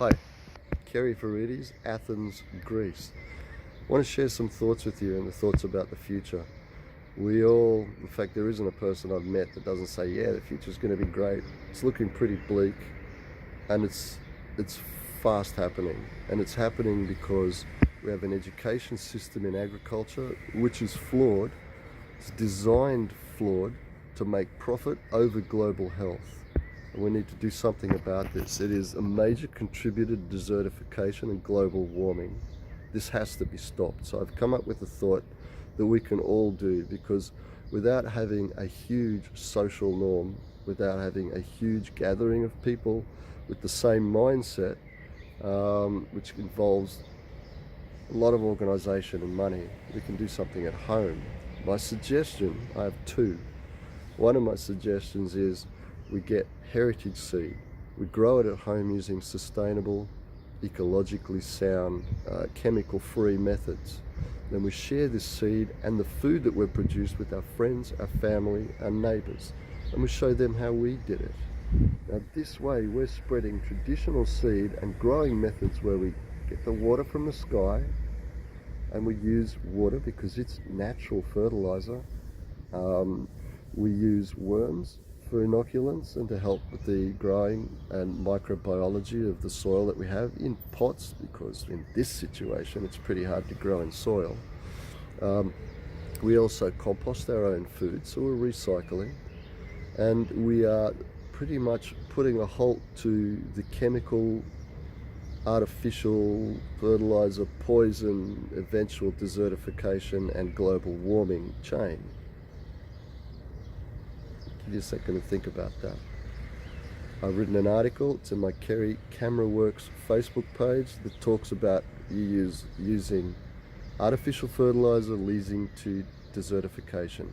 Hi, Kerry Forides, Athens, Greece. I want to share some thoughts with you and the thoughts about the future. In fact, there isn't a person I've met that doesn't say, yeah, the future's going to be great. It's looking pretty bleak and it's fast happening. And it's happening because we have an education system in agriculture which is flawed. It's designed flawed to make profit over global health. And we need to do something about this. It is a major contributor to desertification and global warming. This has to be stopped. So I've come up with a thought that we can all do, because without having a huge social norm, without having a huge gathering of people with the same mindset, which involves a lot of organisation and money, we can do something at home. My suggestion, I have two. One of my suggestions is we get heritage seed. We grow it at home using sustainable, ecologically sound, chemical-free methods. Then we share this seed and the food that we've produced with our friends, our family, our neighbours, and we show them how we did it. Now this way we're spreading traditional seed and growing methods where we get the water from the sky and we use water because it's natural fertiliser. We use worms for inoculants and to help with the growing and microbiology of the soil that we have in pots, because in this situation it's pretty hard to grow in soil. We also compost our own food, so we're recycling, and we are pretty much putting a halt to the chemical, artificial fertilizer, poison, eventual desertification and global warming chain. Give you a second to think about that. I've written an article, it's in my Kerry Camera Works Facebook page, that talks about using artificial fertilizer leading to desertification.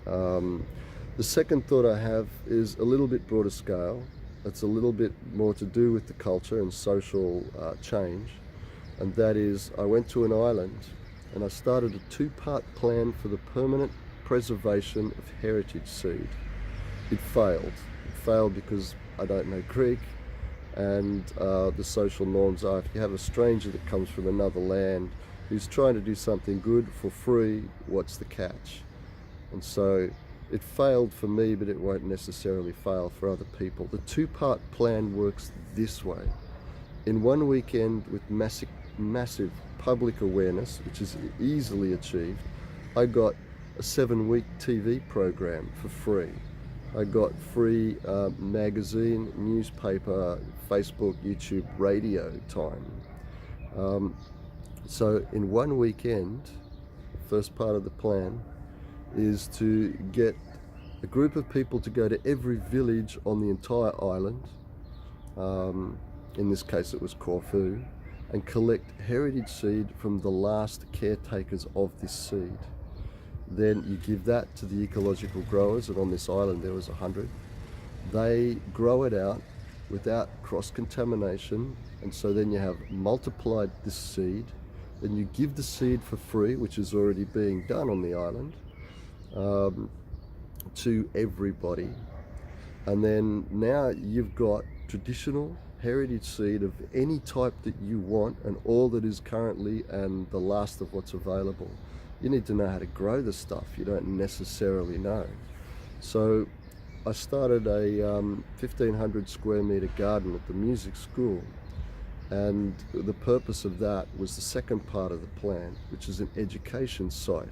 The second thought I have is a little bit broader scale. It's a little bit more to do with the culture and social change, and that is, I went to an island and I started a two-part plan for the permanent preservation of heritage seed. It failed. It failed because I don't know Greek, and the social norms are, if you have a stranger that comes from another land who's trying to do something good for free, what's the catch? And so it failed for me, but it won't necessarily fail for other people. The two-part plan works this way. In one weekend, with massive public awareness, which is easily achieved, I got a 7-week TV program for free. I got free magazine, newspaper, Facebook, YouTube, radio time. So in one weekend, the first part of the plan is to get a group of people to go to every village on the entire island, in this case it was Corfu, and collect heritage seed from the last caretakers of this seed. Then you give that to the ecological growers, and on this island there was 100. They grow it out without cross-contamination, and so then you have multiplied this seed. Then you give the seed for free, which is already being done on the island, to everybody. And then now you've got traditional heritage seed of any type that you want, and all that is currently and the last of what's available. You need to know how to grow the stuff you don't necessarily know. So I started a 1,500 square meter garden at the music school, and the purpose of that was the second part of the plan, which is an education site.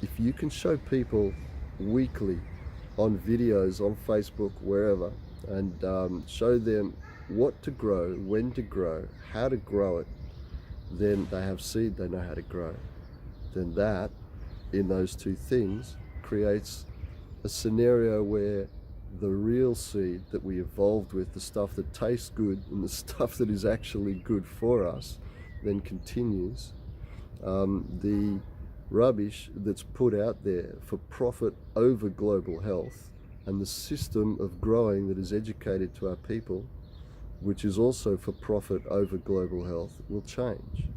If you can show people weekly on videos, on Facebook, wherever, and show them what to grow, when to grow, how to grow it, then they have seed, they know how to grow. Then that, in those two things, creates a scenario where the real seed that we evolved with, the stuff that tastes good and the stuff that is actually good for us, then continues. The rubbish that's put out there for profit over global health, and the system of growing that is educated to our people, which is also for profit over global health, will change.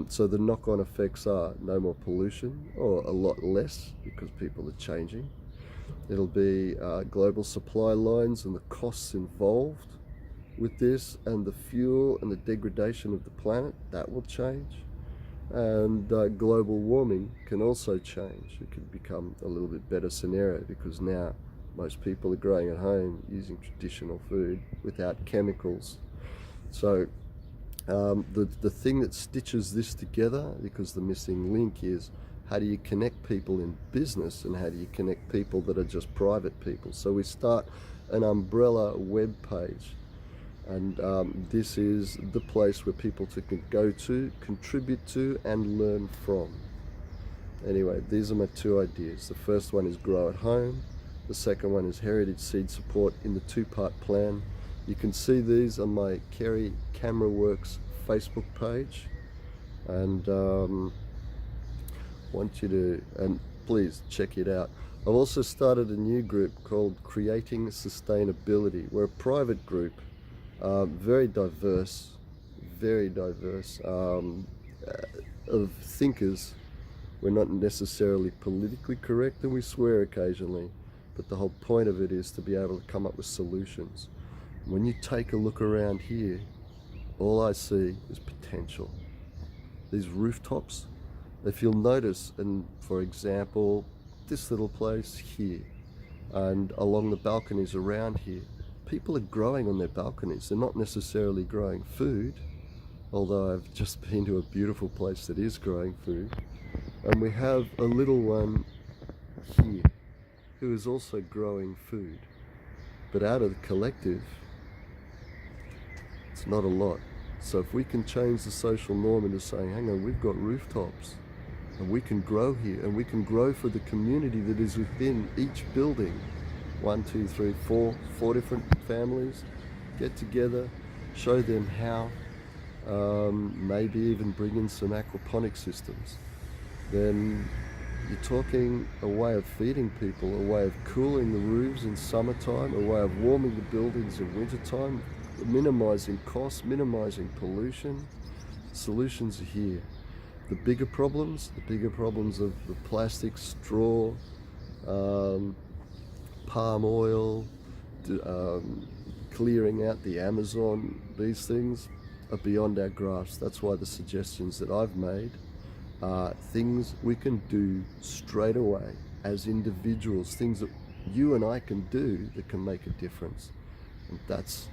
So the knock-on effects are no more pollution, or a lot less, because people are changing. It'll be global supply lines and the costs involved with this, and the fuel and the degradation of the planet, that will change. And global warming can also change. It could become a little bit better scenario, because now most people are growing at home using traditional food without chemicals. So the thing that stitches this together, because the missing link is, how do you connect people in business, and how do you connect people that are just private people? So we start an umbrella web page, and this is the place where people can go to, contribute to, and learn from. Anyway, these are my two ideas. The first one is grow at home. The second one is heritage seed support in the two-part plan. You can see these on my Kerry Camera Works Facebook page, and want you to, and please check it out. I've also started a new group called Creating Sustainability. We're a private group, very diverse of thinkers. We're not necessarily politically correct, and we swear occasionally, but the whole point of it is to be able to come up with solutions. When you take a look around here, all I see is potential. These rooftops, if you'll notice, and for example, this little place here, and along the balconies around here, people are growing on their balconies. They're not necessarily growing food, although I've just been to a beautiful place that is growing food. And we have a little one here who is also growing food. But out of the collective, it's not a lot. So if we can change the social norm into saying, hang on, we've got rooftops, and we can grow here, and we can grow for the community that is within each building. 1, 2, 3, 4 different families get together, show them how, maybe even bring in some aquaponic systems. Then you're talking a way of feeding people, a way of cooling the roofs in summertime, a way of warming the buildings in wintertime, minimizing costs, minimizing pollution. Solutions are here. The bigger problems of the plastic, straw, palm oil, clearing out the Amazon, these things are beyond our grasp. That's why the suggestions that I've made are things we can do straight away as individuals, things that you and I can do that can make a difference. And that's,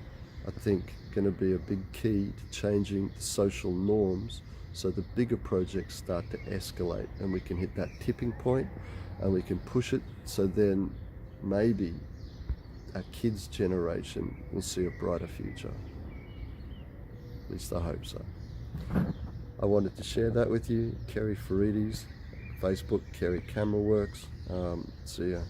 I think, going to be a big key to changing the social norms, so the bigger projects start to escalate and we can hit that tipping point and we can push it, so then maybe our kids' generation will see a brighter future. At least I hope so. I wanted to share that with you. Kerry Forides, Facebook, Kerry Camera Works. See ya.